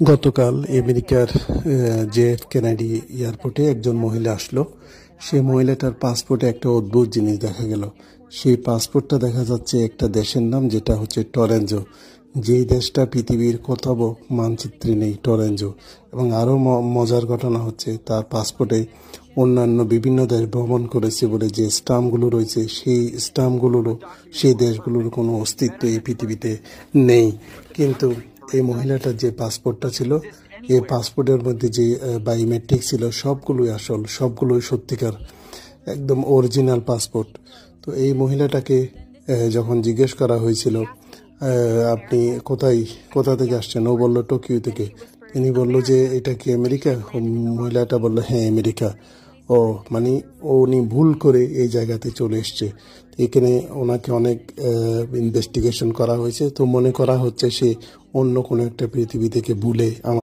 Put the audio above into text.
গতকাল আমেরিকার JF Kennedy এয়ারপোর্টে একজন মহিলা আসলো। সেই মহিলাটার পাসপোর্টে একটা অদ্ভুত জিনিস দেখা গেল। সেই পাসপোর্টটা দেখা যাচ্ছে একটা দেশের নাম, যেটা হচ্ছে টরেঞ্জো। যেই দেশটা পৃথিবীর কোথাও মানচিত্রে নেই, টরেঞ্জো। এবং আরও মজার ঘটনা হচ্ছে, তার পাসপোর্টে অন্যান্য বিভিন্ন দেশ ভ্রমণ করেছে বলে যে স্টাম্পগুলো রয়েছে, সেই স্টাম্পগুলোরও সেই দেশগুলোর কোনো অস্তিত্ব এই পৃথিবীতে নেই। কিন্তু এই মহিলাটার যে পাসপোর্টটা ছিল, এই পাসপোর্টের মধ্যে যে বায়োমেট্রিক ছিল, সবগুলোই আসল, সবগুলোই সত্যিকার, একদম অরিজিনাল পাসপোর্ট। তো এই মহিলাটাকে যখন জিজ্ঞেস করা হয়েছিল, আপনি কোথা থেকে আসছেন, ও বলল টোকিও থেকে। তিনি বলল যে এটা কি আমেরিকা? মহিলাটা বলল হ্যাঁ আমেরিকা। ও মানে উনি ভুল করে এই জায়গাতে চলে এসছে। এখানে ওনাকে অনেক ইনভেস্টিগেশন করা হয়েছে, তো মনে করা হচ্ছে সে অন্য কোনো একটা পৃথিবী থেকে ভুলে